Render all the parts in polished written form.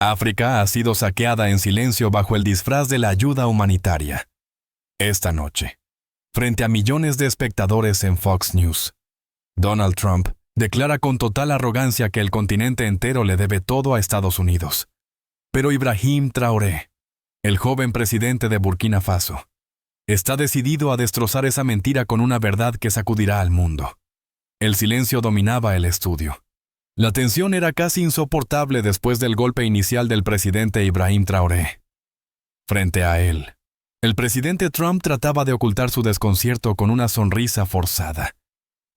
África ha sido saqueada en silencio bajo el disfraz de la ayuda humanitaria. Esta noche, frente a millones de espectadores en Fox News, Donald Trump declara con total arrogancia que el continente entero le debe todo a Estados Unidos. Pero Ibrahim Traoré, el joven presidente de Burkina Faso, está decidido a destrozar esa mentira con una verdad que sacudirá al mundo. El silencio dominaba el estudio. La tensión era casi insoportable después del golpe inicial del presidente Ibrahim Traoré. Frente a él, el presidente Trump trataba de ocultar su desconcierto con una sonrisa forzada.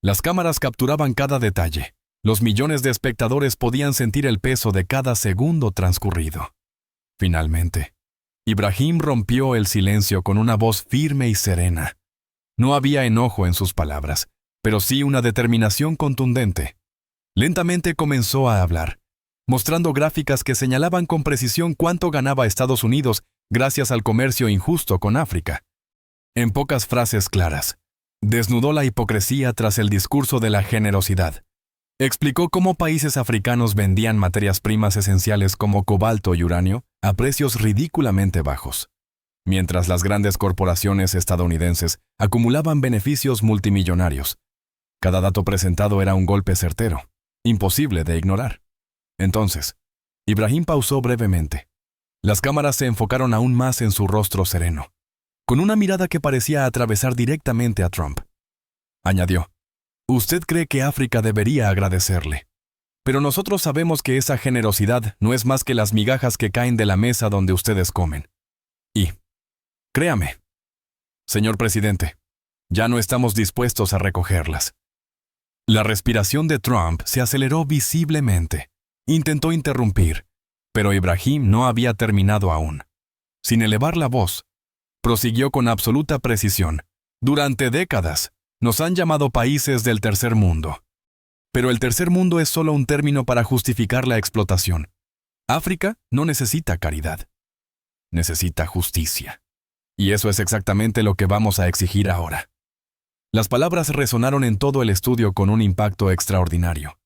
Las cámaras capturaban cada detalle. Los millones de espectadores podían sentir el peso de cada segundo transcurrido. Finalmente, Ibrahim rompió el silencio con una voz firme y serena. No había enojo en sus palabras, pero sí una determinación contundente. Lentamente comenzó a hablar, mostrando gráficas que señalaban con precisión cuánto ganaba Estados Unidos gracias al comercio injusto con África. En pocas frases claras, desnudó la hipocresía tras el discurso de la generosidad. Explicó cómo países africanos vendían materias primas esenciales como cobalto y uranio a precios ridículamente bajos, mientras las grandes corporaciones estadounidenses acumulaban beneficios multimillonarios. Cada dato presentado era un golpe certero, imposible de ignorar. Entonces, Ibrahim pausó brevemente. Las cámaras se enfocaron aún más en su rostro sereno, con una mirada que parecía atravesar directamente a Trump. Añadió: «Usted cree que África debería agradecerle, pero nosotros sabemos que esa generosidad no es más que las migajas que caen de la mesa donde ustedes comen. Y, créame, señor presidente, ya no estamos dispuestos a recogerlas». La respiración de Trump se aceleró visiblemente. Intentó interrumpir, pero Ibrahim no había terminado aún. Sin elevar la voz, prosiguió con absoluta precisión: «Durante décadas nos han llamado países del tercer mundo. Pero el tercer mundo es solo un término para justificar la explotación. África no necesita caridad. Necesita justicia. Y eso es exactamente lo que vamos a exigir ahora». Las palabras resonaron en todo el estudio con un impacto extraordinario.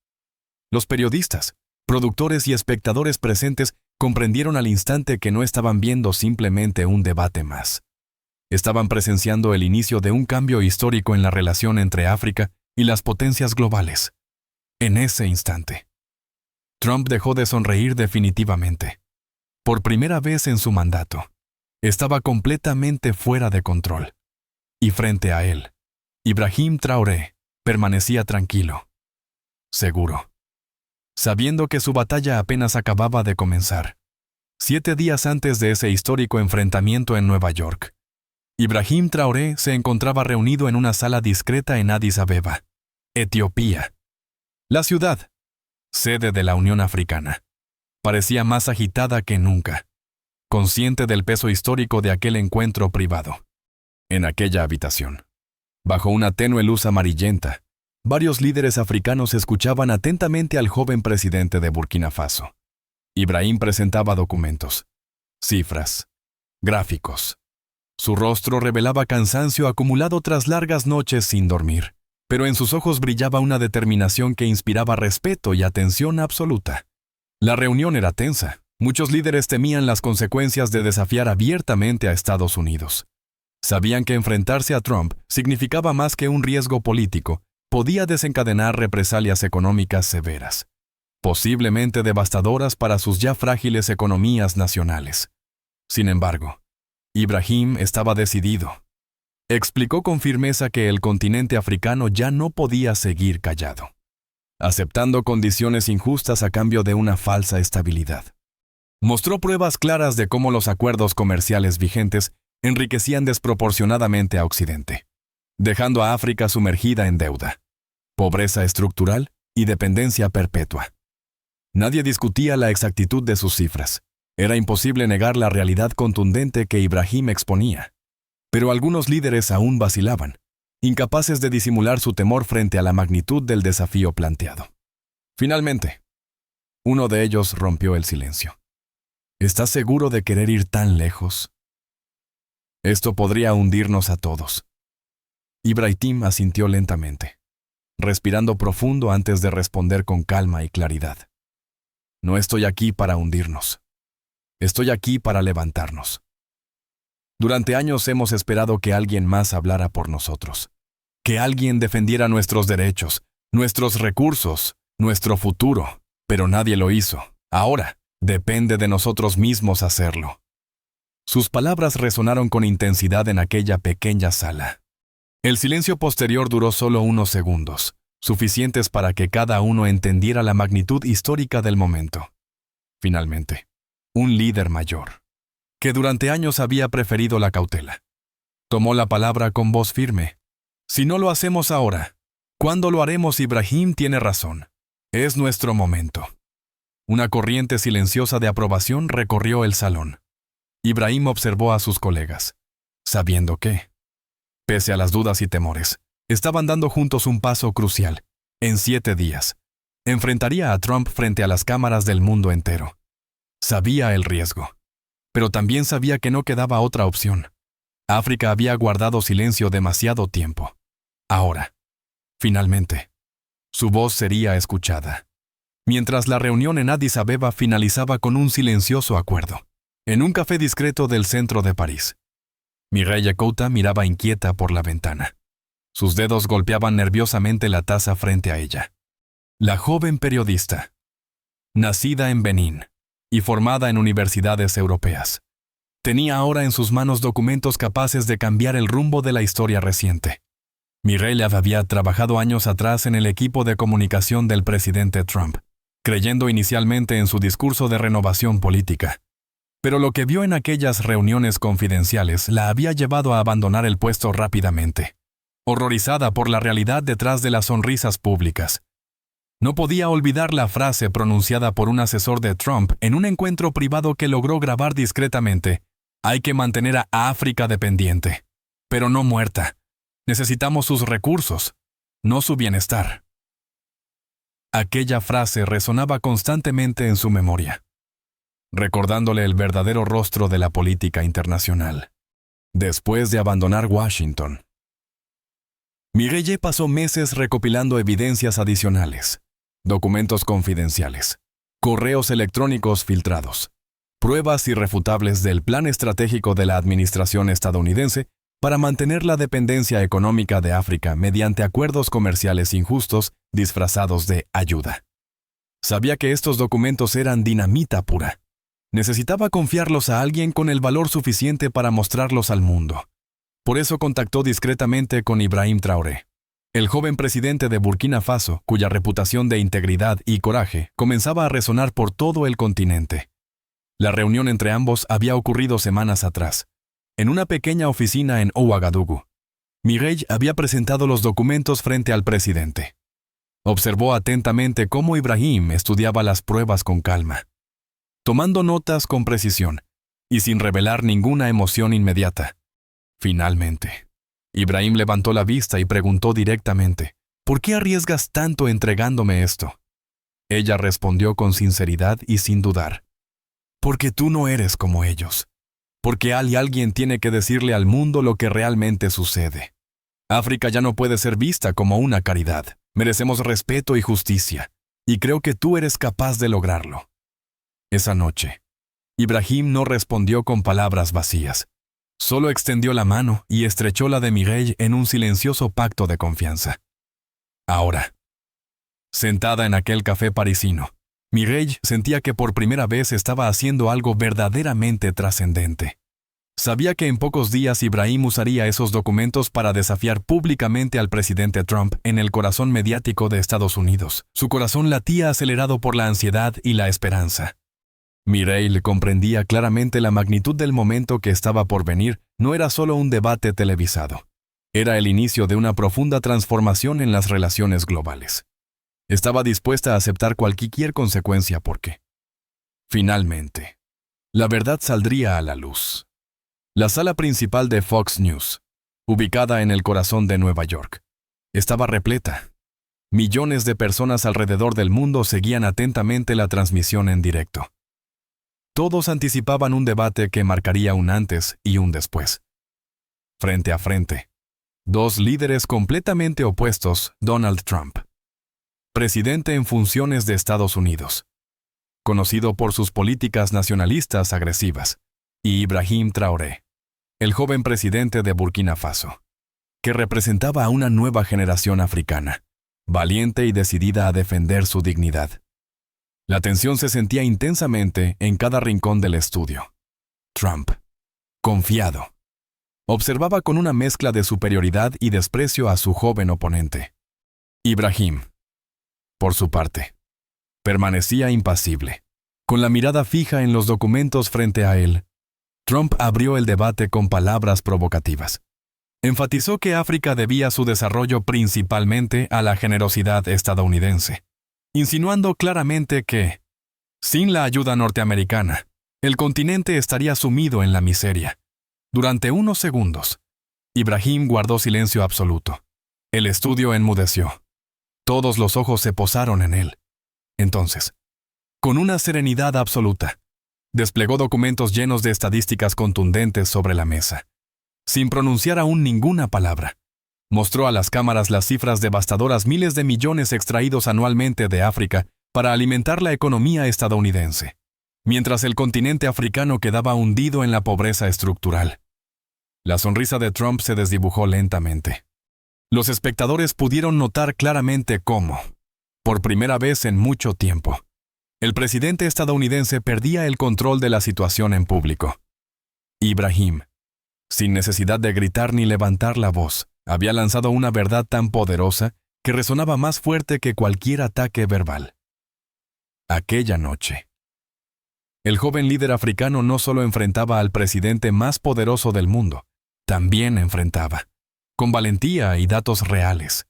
Los periodistas, productores y espectadores presentes comprendieron al instante que no estaban viendo simplemente un debate más. Estaban presenciando el inicio de un cambio histórico en la relación entre África y las potencias globales. En ese instante, Trump dejó de sonreír definitivamente. Por primera vez en su mandato, estaba completamente fuera de control. Y frente a él, Ibrahim Traoré permanecía tranquilo, seguro, sabiendo que su batalla apenas acababa de comenzar. 7 días antes de ese histórico enfrentamiento en Nueva York, Ibrahim Traoré se encontraba reunido en una sala discreta en Addis Abeba, Etiopía. La ciudad, sede de la Unión Africana, parecía más agitada que nunca, consciente del peso histórico de aquel encuentro privado. En aquella habitación, bajo una tenue luz amarillenta, varios líderes africanos escuchaban atentamente al joven presidente de Burkina Faso. Ibrahim presentaba documentos, cifras, gráficos. Su rostro revelaba cansancio acumulado tras largas noches sin dormir, pero en sus ojos brillaba una determinación que inspiraba respeto y atención absoluta. La reunión era tensa. Muchos líderes temían las consecuencias de desafiar abiertamente a Estados Unidos. Sabían que enfrentarse a Trump significaba más que un riesgo político, podía desencadenar represalias económicas severas, posiblemente devastadoras para sus ya frágiles economías nacionales. Sin embargo, Ibrahim estaba decidido. Explicó con firmeza que el continente africano ya no podía seguir callado, aceptando condiciones injustas a cambio de una falsa estabilidad. Mostró pruebas claras de cómo los acuerdos comerciales vigentes enriquecían desproporcionadamente a Occidente, dejando a África sumergida en deuda, pobreza estructural y dependencia perpetua. Nadie discutía la exactitud de sus cifras. Era imposible negar la realidad contundente que Ibrahim exponía. Pero algunos líderes aún vacilaban, incapaces de disimular su temor frente a la magnitud del desafío planteado. Finalmente, uno de ellos rompió el silencio. ¿Estás seguro de querer ir tan lejos? Esto podría hundirnos a todos. Ibrahim asintió lentamente, respirando profundo antes de responder con calma y claridad. No estoy aquí para hundirnos. Estoy aquí para levantarnos. Durante años hemos esperado que alguien más hablara por nosotros, que alguien defendiera nuestros derechos, nuestros recursos, nuestro futuro, pero nadie lo hizo. Ahora, depende de nosotros mismos hacerlo. Sus palabras resonaron con intensidad en aquella pequeña sala. El silencio posterior duró solo unos segundos, suficientes para que cada uno entendiera la magnitud histórica del momento. Finalmente, un líder mayor, que durante años había preferido la cautela, tomó la palabra con voz firme. Si no lo hacemos ahora, ¿cuándo lo haremos? Ibrahim tiene razón. Es nuestro momento. Una corriente silenciosa de aprobación recorrió el salón. Ibrahim observó a sus colegas, sabiendo que, pese a las dudas y temores, estaban dando juntos un paso crucial. En 7 días, enfrentaría a Trump frente a las cámaras del mundo entero. Sabía el riesgo, pero también sabía que no quedaba otra opción. África había guardado silencio demasiado tiempo. Ahora, finalmente, su voz sería escuchada. Mientras la reunión en Addis Abeba finalizaba con un silencioso acuerdo, en un café discreto del centro de París, Mireille Couta miraba inquieta por la ventana. Sus dedos golpeaban nerviosamente la taza frente a ella. La joven periodista, nacida en Benín y formada en universidades europeas, tenía ahora en sus manos documentos capaces de cambiar el rumbo de la historia reciente. Mireille había trabajado años atrás en el equipo de comunicación del presidente Trump, creyendo inicialmente en su discurso de renovación política. Pero lo que vio en aquellas reuniones confidenciales la había llevado a abandonar el puesto rápidamente, horrorizada por la realidad detrás de las sonrisas públicas. No podía olvidar la frase pronunciada por un asesor de Trump en un encuentro privado que logró grabar discretamente: hay que mantener a África dependiente, pero no muerta. Necesitamos sus recursos, no su bienestar. Aquella frase resonaba constantemente en su memoria, recordándole el verdadero rostro de la política internacional. Después de abandonar Washington, Mireille pasó meses recopilando evidencias adicionales, documentos confidenciales, correos electrónicos filtrados, pruebas irrefutables del plan estratégico de la administración estadounidense para mantener la dependencia económica de África mediante acuerdos comerciales injustos disfrazados de ayuda. Sabía que estos documentos eran dinamita pura. Necesitaba confiarlos a alguien con el valor suficiente para mostrarlos al mundo. Por eso contactó discretamente con Ibrahim Traoré, el joven presidente de Burkina Faso, cuya reputación de integridad y coraje comenzaba a resonar por todo el continente. La reunión entre ambos había ocurrido semanas atrás, en una pequeña oficina en Ouagadougou. Mireille había presentado los documentos frente al presidente. Observó atentamente cómo Ibrahim estudiaba las pruebas con calma, tomando notas con precisión y sin revelar ninguna emoción inmediata. Finalmente, Ibrahim levantó la vista y preguntó directamente: ¿por qué arriesgas tanto entregándome esto? Ella respondió con sinceridad y sin dudar: porque tú no eres como ellos. Porque alguien tiene que decirle al mundo lo que realmente sucede. África ya no puede ser vista como una caridad. Merecemos respeto y justicia, y creo que tú eres capaz de lograrlo. Esa noche, Ibrahim no respondió con palabras vacías. Solo extendió la mano y estrechó la de Mireille en un silencioso pacto de confianza. Ahora, sentada en aquel café parisino, Mireille sentía que por primera vez estaba haciendo algo verdaderamente trascendente. Sabía que en pocos días Ibrahim usaría esos documentos para desafiar públicamente al presidente Trump en el corazón mediático de Estados Unidos. Su corazón latía acelerado por la ansiedad y la esperanza. Mireille comprendía claramente la magnitud del momento que estaba por venir. No era solo un debate televisado. Era el inicio de una profunda transformación en las relaciones globales. Estaba dispuesta a aceptar cualquier consecuencia porque, finalmente, la verdad saldría a la luz. La sala principal de Fox News, ubicada en el corazón de Nueva York, estaba repleta. Millones de personas alrededor del mundo seguían atentamente la transmisión en directo. Todos anticipaban un debate que marcaría un antes y un después. Frente a frente, dos líderes completamente opuestos: Donald Trump, presidente en funciones de Estados Unidos, conocido por sus políticas nacionalistas agresivas, y Ibrahim Traoré, el joven presidente de Burkina Faso, que representaba a una nueva generación africana, valiente y decidida a defender su dignidad. La tensión se sentía intensamente en cada rincón del estudio. Trump, confiado, observaba con una mezcla de superioridad y desprecio a su joven oponente. Ibrahim, por su parte, permanecía impasible, con la mirada fija en los documentos frente a él. Trump abrió el debate con palabras provocativas. Enfatizó que África debía su desarrollo principalmente a la generosidad estadounidense, insinuando claramente que, sin la ayuda norteamericana, el continente estaría sumido en la miseria. Durante unos segundos, Ibrahim guardó silencio absoluto. El estudio enmudeció. Todos los ojos se posaron en él. Entonces, con una serenidad absoluta, desplegó documentos llenos de estadísticas contundentes sobre la mesa. Sin pronunciar aún ninguna palabra, mostró a las cámaras las cifras devastadoras: miles de millones extraídos anualmente de África para alimentar la economía estadounidense, mientras el continente africano quedaba hundido en la pobreza estructural. La sonrisa de Trump se desdibujó lentamente. Los espectadores pudieron notar claramente cómo, por primera vez en mucho tiempo, el presidente estadounidense perdía el control de la situación en público. Ibrahim, sin necesidad de gritar ni levantar la voz, había lanzado una verdad tan poderosa que resonaba más fuerte que cualquier ataque verbal. Aquella noche, el joven líder africano no solo enfrentaba al presidente más poderoso del mundo, también enfrentaba, con valentía y datos reales,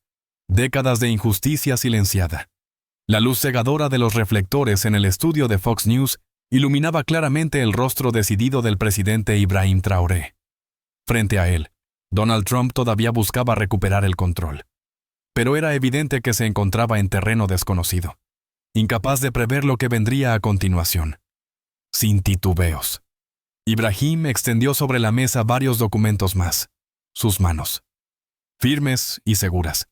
décadas de injusticia silenciada. La luz cegadora de los reflectores en el estudio de Fox News iluminaba claramente el rostro decidido del presidente Ibrahim Traoré. Frente a él, Donald Trump todavía buscaba recuperar el control. Pero era evidente que se encontraba en terreno desconocido, incapaz de prever lo que vendría a continuación. Sin titubeos, Ibrahim extendió sobre la mesa varios documentos más. Sus manos, firmes y seguras,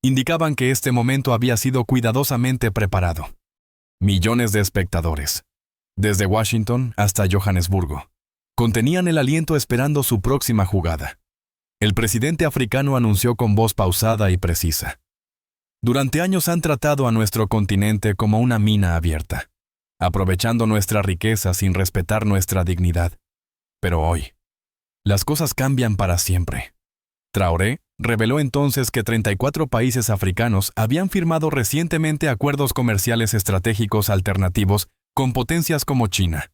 indicaban que este momento había sido cuidadosamente preparado. Millones de espectadores, desde Washington hasta Johannesburgo, contenían el aliento esperando su próxima jugada. El presidente africano anunció con voz pausada y precisa: durante años han tratado a nuestro continente como una mina abierta, aprovechando nuestra riqueza sin respetar nuestra dignidad. Pero hoy, las cosas cambian para siempre. Traoré reveló entonces que 34 países africanos habían firmado recientemente acuerdos comerciales estratégicos alternativos con potencias como China,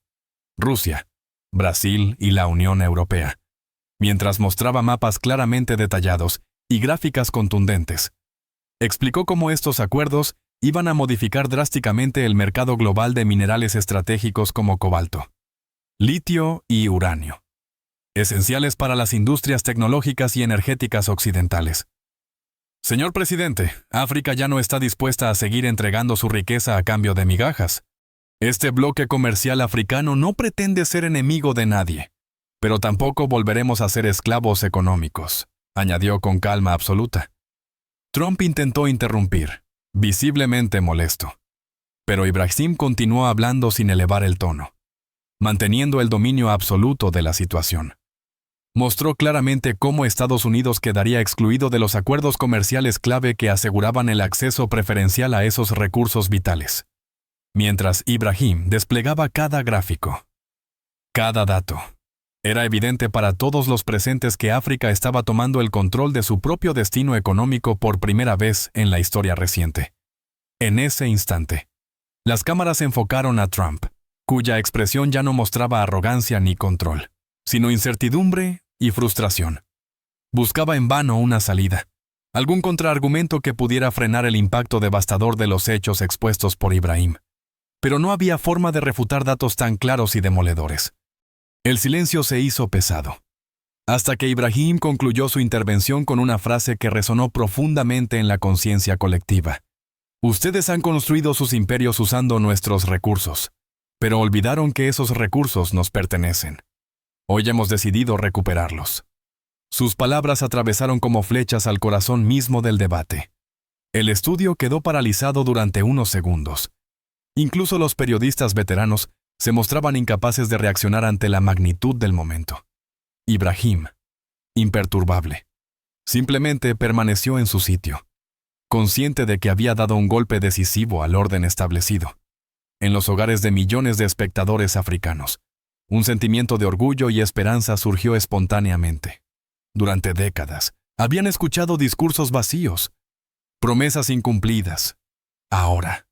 Rusia, Brasil y la Unión Europea, mientras mostraba mapas claramente detallados y gráficas contundentes. Explicó cómo estos acuerdos iban a modificar drásticamente el mercado global de minerales estratégicos como cobalto, litio y uranio, esenciales para las industrias tecnológicas y energéticas occidentales. Señor presidente, África ya no está dispuesta a seguir entregando su riqueza a cambio de migajas. Este bloque comercial africano no pretende ser enemigo de nadie, pero tampoco volveremos a ser esclavos económicos, añadió con calma absoluta. Trump intentó interrumpir, visiblemente molesto, pero Ibrahim continuó hablando sin elevar el tono, manteniendo el dominio absoluto de la situación. Mostró claramente cómo Estados Unidos quedaría excluido de los acuerdos comerciales clave que aseguraban el acceso preferencial a esos recursos vitales, mientras Ibrahim desplegaba cada gráfico, cada dato. Era evidente para todos los presentes que África estaba tomando el control de su propio destino económico por primera vez en la historia reciente. En ese instante, las cámaras enfocaron a Trump, cuya expresión ya no mostraba arrogancia ni control, sino incertidumbre y frustración. Buscaba en vano una salida, algún contraargumento que pudiera frenar el impacto devastador de los hechos expuestos por Ibrahim. Pero no había forma de refutar datos tan claros y demoledores. El silencio se hizo pesado, hasta que Ibrahim concluyó su intervención con una frase que resonó profundamente en la conciencia colectiva. Ustedes han construido sus imperios usando nuestros recursos, pero olvidaron que esos recursos nos pertenecen. Hoy hemos decidido recuperarlos. Sus palabras atravesaron como flechas al corazón mismo del debate. El estudio quedó paralizado durante unos segundos. Incluso los periodistas veteranos se mostraban incapaces de reaccionar ante la magnitud del momento. Ibrahim, imperturbable, simplemente permaneció en su sitio, consciente de que había dado un golpe decisivo al orden establecido. En los hogares de millones de espectadores africanos, un sentimiento de orgullo y esperanza surgió espontáneamente. Durante décadas, habían escuchado discursos vacíos, promesas incumplidas. Ahora,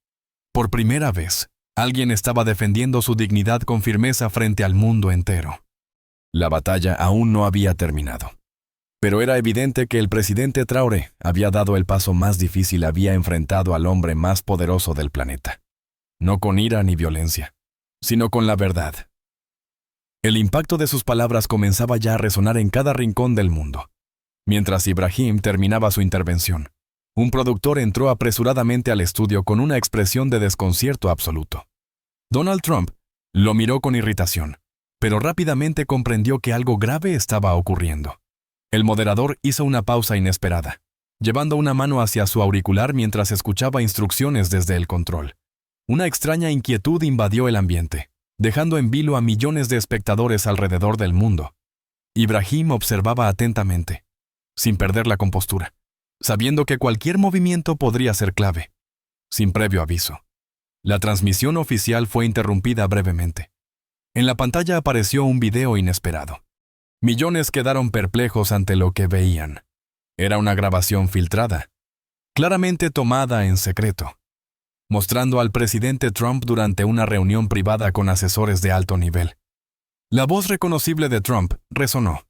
por primera vez, alguien estaba defendiendo su dignidad con firmeza frente al mundo entero. La batalla aún no había terminado. Pero era evidente que el presidente Traoré había dado el paso más difícil, había enfrentado al hombre más poderoso del planeta. No con ira ni violencia, sino con la verdad. El impacto de sus palabras comenzaba ya a resonar en cada rincón del mundo. Mientras Ibrahim terminaba su intervención, un productor entró apresuradamente al estudio con una expresión de desconcierto absoluto. Donald Trump lo miró con irritación, pero rápidamente comprendió que algo grave estaba ocurriendo. El moderador hizo una pausa inesperada, llevando una mano hacia su auricular mientras escuchaba instrucciones desde el control. Una extraña inquietud invadió el ambiente, dejando en vilo a millones de espectadores alrededor del mundo. Ibrahim observaba atentamente, sin perder la compostura, sabiendo que cualquier movimiento podría ser clave. Sin previo aviso, la transmisión oficial fue interrumpida brevemente. En la pantalla apareció un video inesperado. Millones quedaron perplejos ante lo que veían. Era una grabación filtrada, claramente tomada en secreto, mostrando al presidente Trump durante una reunión privada con asesores de alto nivel. La voz reconocible de Trump resonó,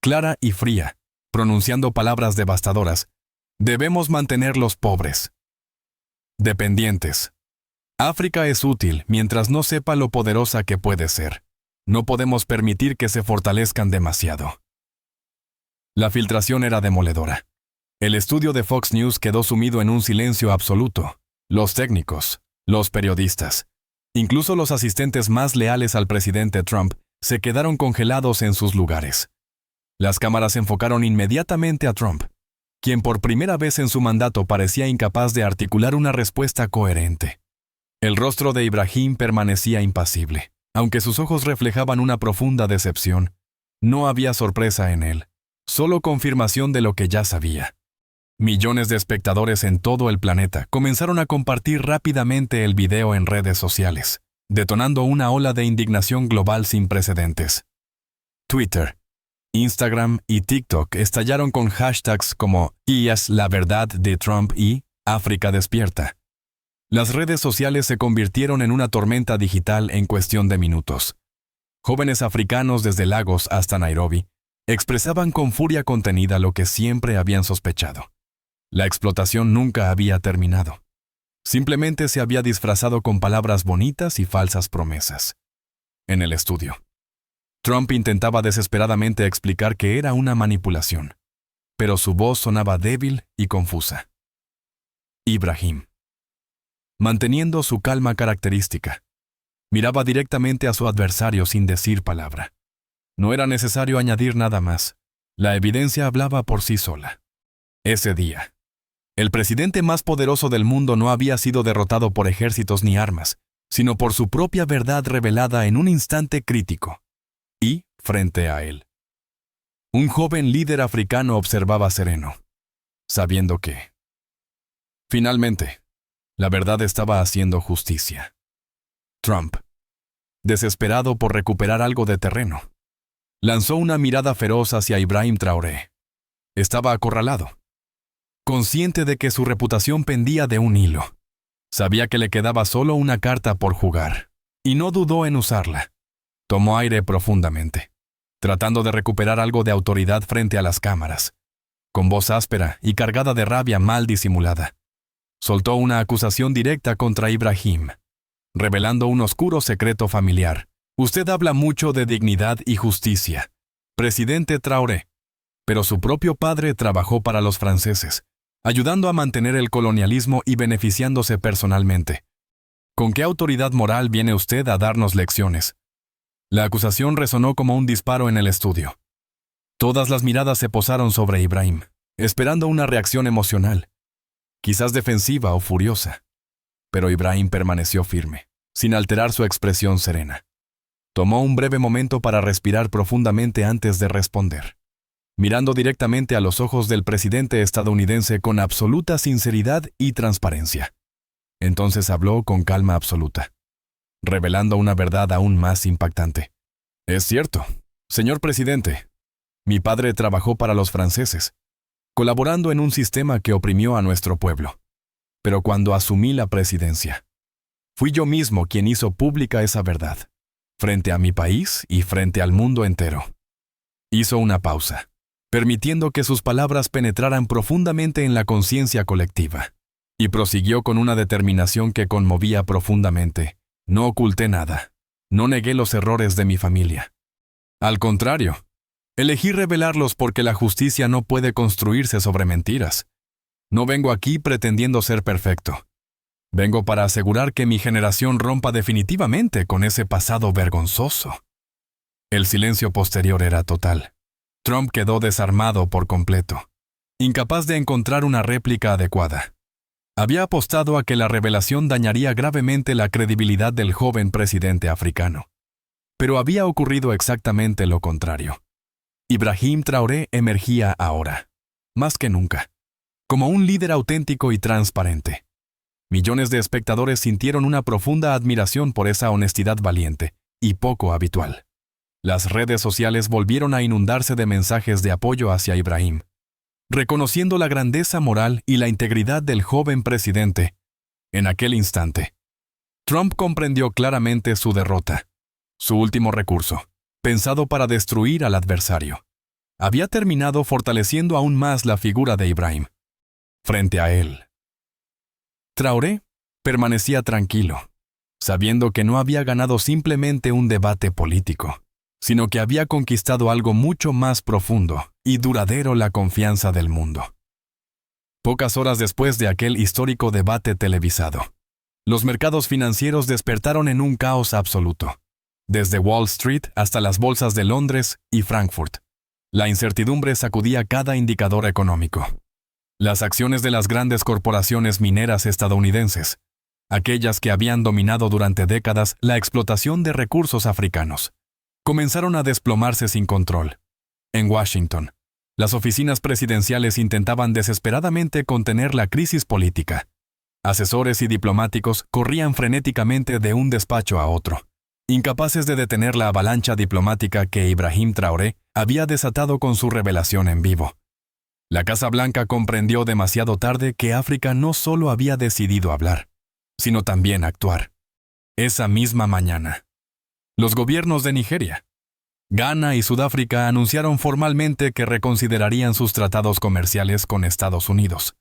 clara y fría, pronunciando palabras devastadoras. Debemos mantenerlos pobres, dependientes. África es útil mientras no sepa lo poderosa que puede ser. No podemos permitir que se fortalezcan demasiado. La filtración era demoledora. El estudio de Fox News quedó sumido en un silencio absoluto. Los técnicos, los periodistas, incluso los asistentes más leales al presidente Trump, se quedaron congelados en sus lugares. Las cámaras enfocaron inmediatamente a Trump, quien por primera vez en su mandato parecía incapaz de articular una respuesta coherente. El rostro de Ibrahim permanecía impasible. Aunque sus ojos reflejaban una profunda decepción, no había sorpresa en él, solo confirmación de lo que ya sabía. Millones de espectadores en todo el planeta comenzaron a compartir rápidamente el video en redes sociales, detonando una ola de indignación global sin precedentes. Twitter, Instagram y TikTok estallaron con hashtags como "es la verdad de Trump" y "África despierta". Las redes sociales se convirtieron en una tormenta digital en cuestión de minutos. Jóvenes africanos desde Lagos hasta Nairobi expresaban con furia contenida lo que siempre habían sospechado. La explotación nunca había terminado. Simplemente se había disfrazado con palabras bonitas y falsas promesas. En el estudio, Trump intentaba desesperadamente explicar que era una manipulación, pero su voz sonaba débil y confusa. Ibrahim, manteniendo su calma característica, miraba directamente a su adversario sin decir palabra. No era necesario añadir nada más. La evidencia hablaba por sí sola. Ese día, el presidente más poderoso del mundo no había sido derrotado por ejércitos ni armas, sino por su propia verdad revelada en un instante crítico. Y, frente a él, un joven líder africano observaba sereno, sabiendo que, finalmente, la verdad estaba haciendo justicia. Trump, desesperado por recuperar algo de terreno, lanzó una mirada feroz hacia Ibrahim Traoré. Estaba acorralado, consciente de que su reputación pendía de un hilo. Sabía que le quedaba solo una carta por jugar, y no dudó en usarla. Tomó aire profundamente, tratando de recuperar algo de autoridad frente a las cámaras. Con voz áspera y cargada de rabia mal disimulada, soltó una acusación directa contra Ibrahim, revelando un oscuro secreto familiar. Usted habla mucho de dignidad y justicia, presidente Traoré, pero su propio padre trabajó para los franceses, ayudando a mantener el colonialismo y beneficiándose personalmente. ¿Con qué autoridad moral viene usted a darnos lecciones? La acusación resonó como un disparo en el estudio. Todas las miradas se posaron sobre Ibrahim, esperando una reacción emocional, quizás defensiva o furiosa. Pero Ibrahim permaneció firme, sin alterar su expresión serena. Tomó un breve momento para respirar profundamente antes de responder, mirando directamente a los ojos del presidente estadounidense con absoluta sinceridad y transparencia. Entonces habló con calma absoluta, revelando una verdad aún más impactante. Es cierto, señor presidente. Mi padre trabajó para los franceses, colaborando en un sistema que oprimió a nuestro pueblo. Pero cuando asumí la presidencia, fui yo mismo quien hizo pública esa verdad, frente a mi país y frente al mundo entero. Hizo una pausa, permitiendo que sus palabras penetraran profundamente en la conciencia colectiva, y prosiguió con una determinación que conmovía profundamente. No oculté nada, no negué los errores de mi familia. Al contrario, elegí revelarlos porque la justicia no puede construirse sobre mentiras. No vengo aquí pretendiendo ser perfecto. Vengo para asegurar que mi generación rompa definitivamente con ese pasado vergonzoso. El silencio posterior era total. Trump quedó desarmado por completo, incapaz de encontrar una réplica adecuada. Había apostado a que la revelación dañaría gravemente la credibilidad del joven presidente africano. Pero había ocurrido exactamente lo contrario. Ibrahim Traoré emergía ahora, más que nunca, como un líder auténtico y transparente. Millones de espectadores sintieron una profunda admiración por esa honestidad valiente y poco habitual. Las redes sociales volvieron a inundarse de mensajes de apoyo hacia Ibrahim, reconociendo la grandeza moral y la integridad del joven presidente. En aquel instante, Trump comprendió claramente su derrota. Su último recurso, pensado para destruir al adversario, había terminado fortaleciendo aún más la figura de Ibrahim. Frente a él, Traoré permanecía tranquilo, sabiendo que no había ganado simplemente un debate político, sino que había conquistado algo mucho más profundo y duradero: la confianza del mundo. Pocas horas después de aquel histórico debate televisado, los mercados financieros despertaron en un caos absoluto. Desde Wall Street hasta las bolsas de Londres y Frankfurt, la incertidumbre sacudía cada indicador económico. Las acciones de las grandes corporaciones mineras estadounidenses, aquellas que habían dominado durante décadas la explotación de recursos africanos, comenzaron a desplomarse sin control. En Washington, las oficinas presidenciales intentaban desesperadamente contener la crisis política. Asesores y diplomáticos corrían frenéticamente de un despacho a otro, incapaces de detener la avalancha diplomática que Ibrahim Traoré había desatado con su revelación en vivo. La Casa Blanca comprendió demasiado tarde que África no solo había decidido hablar, sino también actuar. Esa misma mañana, los gobiernos de Nigeria, Ghana y Sudáfrica anunciaron formalmente que reconsiderarían sus tratados comerciales con Estados Unidos.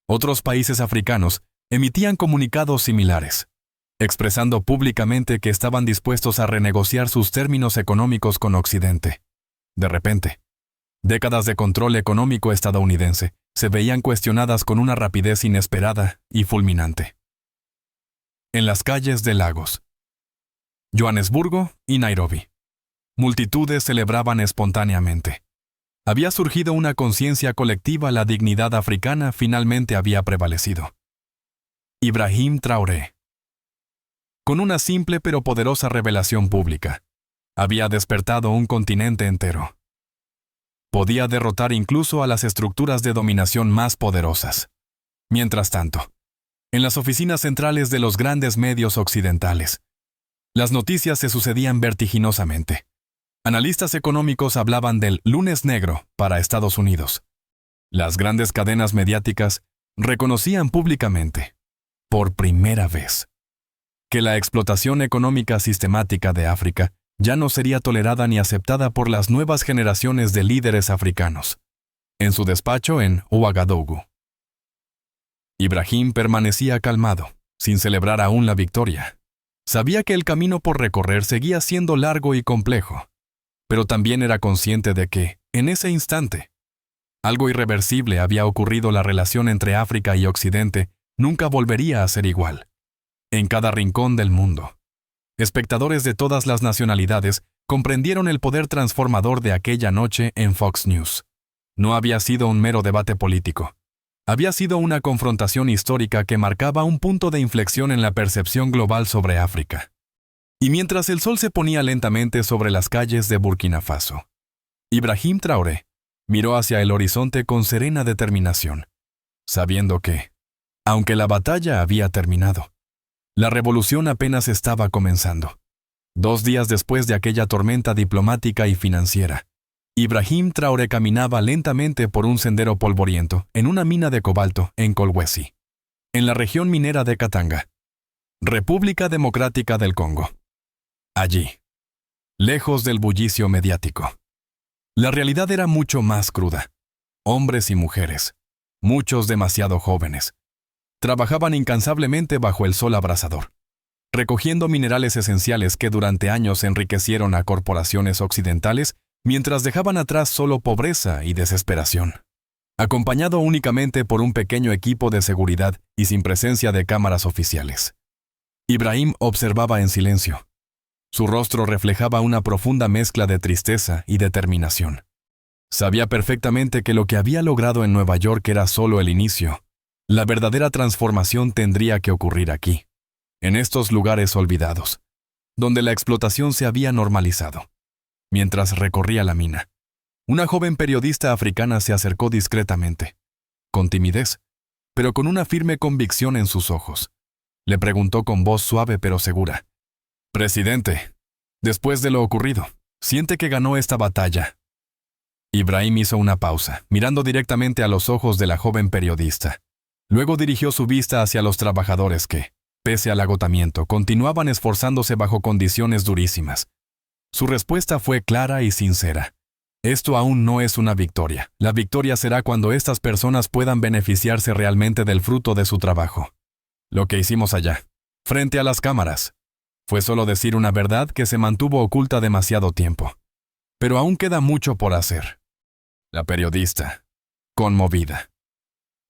Otros países africanos emitían comunicados similares, expresando públicamente que estaban dispuestos a renegociar sus términos económicos con Occidente. De repente, décadas de control económico estadounidense se veían cuestionadas con una rapidez inesperada y fulminante. En las calles de Lagos, Johannesburgo y Nairobi, multitudes celebraban espontáneamente. Había surgido una conciencia colectiva: la dignidad africana finalmente había prevalecido. Ibrahim Traoré, con una simple pero poderosa revelación pública, había despertado un continente entero. Podía derrotar incluso a las estructuras de dominación más poderosas. Mientras tanto, en las oficinas centrales de los grandes medios occidentales, las noticias se sucedían vertiginosamente. Analistas económicos hablaban del lunes negro para Estados Unidos. Las grandes cadenas mediáticas reconocían públicamente, por primera vez, que la explotación económica sistemática de África ya no sería tolerada ni aceptada por las nuevas generaciones de líderes africanos. En su despacho en Ouagadougou, Ibrahim permanecía calmado, sin celebrar aún la victoria. Sabía que el camino por recorrer seguía siendo largo y complejo, pero también era consciente de que, en ese instante, algo irreversible había ocurrido: la relación entre África y Occidente nunca volvería a ser igual. En cada rincón del mundo, espectadores de todas las nacionalidades comprendieron el poder transformador de aquella noche en Fox News. No había sido un mero debate político. Había sido una confrontación histórica que marcaba un punto de inflexión en la percepción global sobre África. Y mientras el sol se ponía lentamente sobre las calles de Burkina Faso, Ibrahim Traoré miró hacia el horizonte con serena determinación, sabiendo que, aunque la batalla había terminado, la revolución apenas estaba comenzando. 2 días después de aquella tormenta diplomática y financiera, Ibrahim Traoré caminaba lentamente por un sendero polvoriento en una mina de cobalto en Kolwezi, en la región minera de Katanga, República Democrática del Congo. Allí, lejos del bullicio mediático, la realidad era mucho más cruda. Hombres y mujeres, muchos demasiado jóvenes, trabajaban incansablemente bajo el sol abrasador, recogiendo minerales esenciales que durante años enriquecieron a corporaciones occidentales mientras dejaban atrás solo pobreza y desesperación. Acompañado únicamente por un pequeño equipo de seguridad y sin presencia de cámaras oficiales, Ibrahim observaba en silencio. Su rostro reflejaba una profunda mezcla de tristeza y determinación. Sabía perfectamente que lo que había logrado en Nueva York era solo el inicio. La verdadera transformación tendría que ocurrir aquí, en estos lugares olvidados, donde la explotación se había normalizado. Mientras recorría la mina, una joven periodista africana se acercó discretamente, con timidez, pero con una firme convicción en sus ojos. Le preguntó con voz suave pero segura: «Presidente, después de lo ocurrido, ¿siente que ganó esta batalla?» Ibrahim hizo una pausa, mirando directamente a los ojos de la joven periodista. Luego dirigió su vista hacia los trabajadores que, pese al agotamiento, continuaban esforzándose bajo condiciones durísimas. Su respuesta fue clara y sincera. Esto aún no es una victoria. La victoria será cuando estas personas puedan beneficiarse realmente del fruto de su trabajo. Lo que hicimos allá, frente a las cámaras, fue solo decir una verdad que se mantuvo oculta demasiado tiempo. Pero aún queda mucho por hacer. La periodista, conmovida,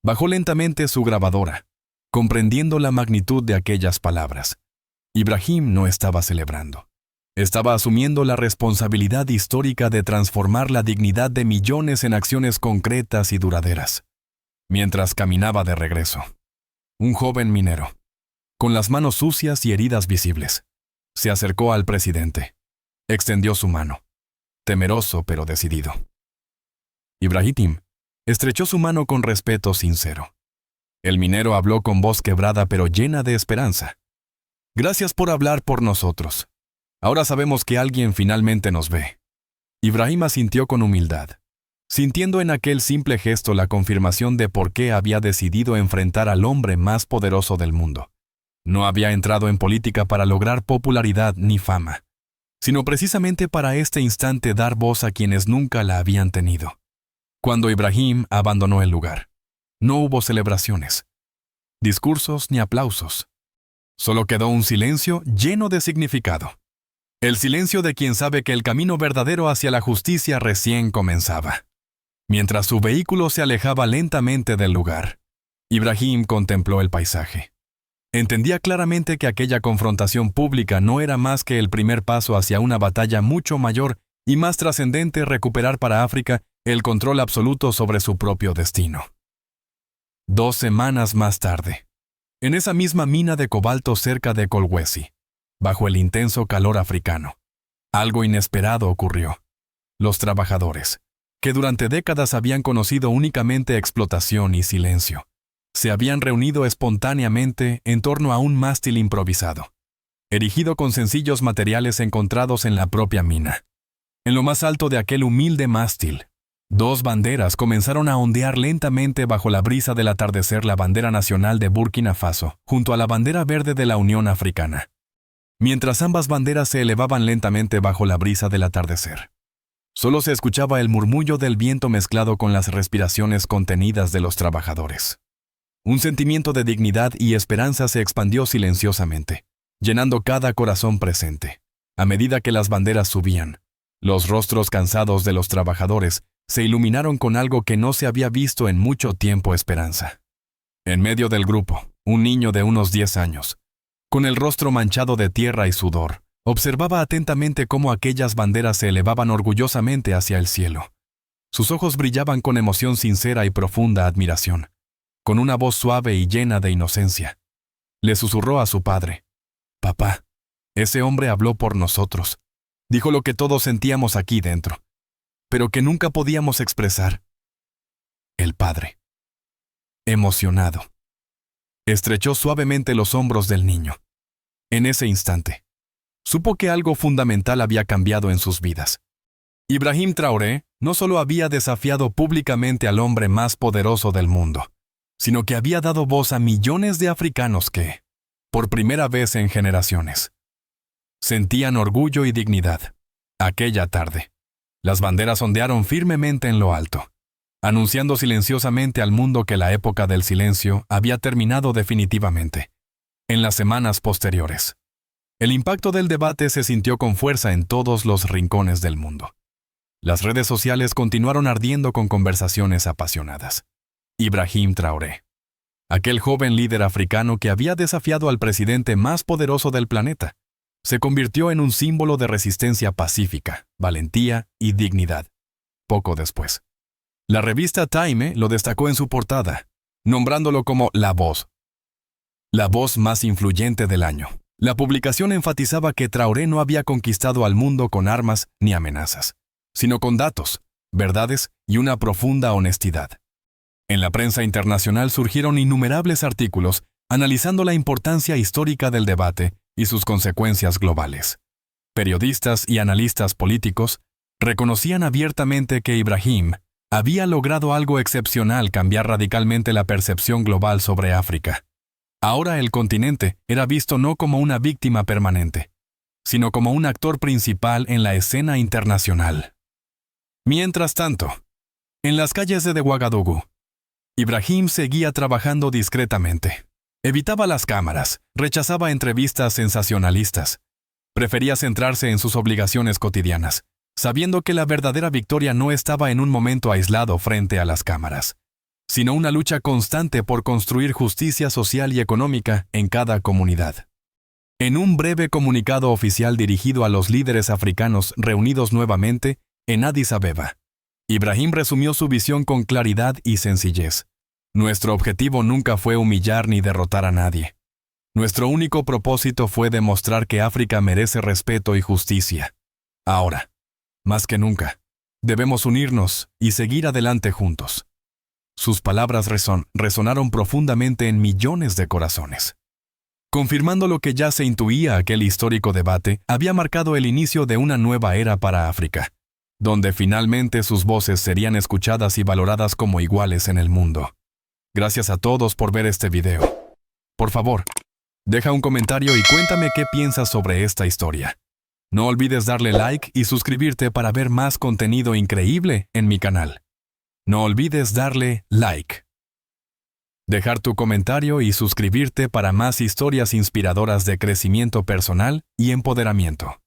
bajó lentamente su grabadora, comprendiendo la magnitud de aquellas palabras. Ibrahim no estaba celebrando. Estaba asumiendo la responsabilidad histórica de transformar la dignidad de millones en acciones concretas y duraderas. Mientras caminaba de regreso, un joven minero, con las manos sucias y heridas visibles, se acercó al presidente. Extendió su mano, temeroso pero decidido. Ibrahim estrechó su mano con respeto sincero. El minero habló con voz quebrada pero llena de esperanza. «Gracias por hablar por nosotros. Ahora sabemos que alguien finalmente nos ve». Ibrahim asintió con humildad, sintiendo en aquel simple gesto la confirmación de por qué había decidido enfrentar al hombre más poderoso del mundo. No había entrado en política para lograr popularidad ni fama, sino precisamente para este instante dar voz a quienes nunca la habían tenido. Cuando Ibrahim abandonó el lugar, no hubo celebraciones, discursos ni aplausos. Solo quedó un silencio lleno de significado. El silencio de quien sabe que el camino verdadero hacia la justicia recién comenzaba. Mientras su vehículo se alejaba lentamente del lugar, Ibrahim contempló el paisaje. Entendía claramente que aquella confrontación pública no era más que el primer paso hacia una batalla mucho mayor y más trascendente: recuperar para África el control absoluto sobre su propio destino. 2 semanas más tarde, en esa misma mina de cobalto cerca de Kolwezi, bajo el intenso calor africano, algo inesperado ocurrió. Los trabajadores, que durante décadas habían conocido únicamente explotación y silencio, se habían reunido espontáneamente en torno a un mástil improvisado, erigido con sencillos materiales encontrados en la propia mina. En lo más alto de aquel humilde mástil, 2 banderas comenzaron a ondear lentamente bajo la brisa del atardecer: la bandera nacional de Burkina Faso, junto a la bandera verde de la Unión Africana. Mientras ambas banderas se elevaban lentamente bajo la brisa del atardecer, solo se escuchaba el murmullo del viento mezclado con las respiraciones contenidas de los trabajadores. Un sentimiento de dignidad y esperanza se expandió silenciosamente, llenando cada corazón presente. A medida que las banderas subían, los rostros cansados de los trabajadores se iluminaron con algo que no se había visto en mucho tiempo: esperanza. En medio del grupo, un niño de unos 10 años, con el rostro manchado de tierra y sudor, observaba atentamente cómo aquellas banderas se elevaban orgullosamente hacia el cielo. Sus ojos brillaban con emoción sincera y profunda admiración. con una voz suave y llena de inocencia. Le susurró a su padre: «Papá, ese hombre habló por nosotros. Dijo lo que todos sentíamos aquí dentro, pero que nunca podíamos expresar». El padre, emocionado, estrechó suavemente los hombros del niño. En ese instante, supo que algo fundamental había cambiado en sus vidas. Ibrahim Traoré no solo había desafiado públicamente al hombre más poderoso del mundo, sino que había dado voz a millones de africanos que, por primera vez en generaciones, sentían orgullo y dignidad. Aquella tarde, las banderas ondearon firmemente en lo alto, anunciando silenciosamente al mundo que la época del silencio había terminado definitivamente. En las semanas posteriores, el impacto del debate se sintió con fuerza en todos los rincones del mundo. Las redes sociales continuaron ardiendo con conversaciones apasionadas. Ibrahim Traoré, aquel joven líder africano que había desafiado al presidente más poderoso del planeta, se convirtió en un símbolo de resistencia pacífica, valentía y dignidad. Poco después, la revista Time lo destacó en su portada, nombrándolo como la voz más influyente del año. La publicación enfatizaba que Traoré no había conquistado al mundo con armas ni amenazas, sino con datos, verdades y una profunda honestidad. En la prensa internacional surgieron innumerables artículos analizando la importancia histórica del debate y sus consecuencias globales. Periodistas y analistas políticos reconocían abiertamente que Ibrahim había logrado algo excepcional: cambiar radicalmente la percepción global sobre África. Ahora el continente era visto no como una víctima permanente, sino como un actor principal en la escena internacional. Mientras tanto, en las calles de Ouagadougou, Ibrahim seguía trabajando discretamente. Evitaba las cámaras, rechazaba entrevistas sensacionalistas. Prefería centrarse en sus obligaciones cotidianas, sabiendo que la verdadera victoria no estaba en un momento aislado frente a las cámaras, sino una lucha constante por construir justicia social y económica en cada comunidad. En un breve comunicado oficial dirigido a los líderes africanos reunidos nuevamente en Addis Abeba, Ibrahim resumió su visión con claridad y sencillez. Nuestro objetivo nunca fue humillar ni derrotar a nadie. Nuestro único propósito fue demostrar que África merece respeto y justicia. Ahora, más que nunca, debemos unirnos y seguir adelante juntos. Sus palabras resonaron profundamente en millones de corazones, confirmando lo que ya se intuía: aquel histórico debate había marcado el inicio de una nueva era para África, donde finalmente sus voces serían escuchadas y valoradas como iguales en el mundo. Gracias a todos por ver este video. Por favor, deja un comentario y cuéntame qué piensas sobre esta historia. No olvides darle like y suscribirte para ver más contenido increíble en mi canal. No olvides darle like, dejar tu comentario y suscribirte para más historias inspiradoras de crecimiento personal y empoderamiento.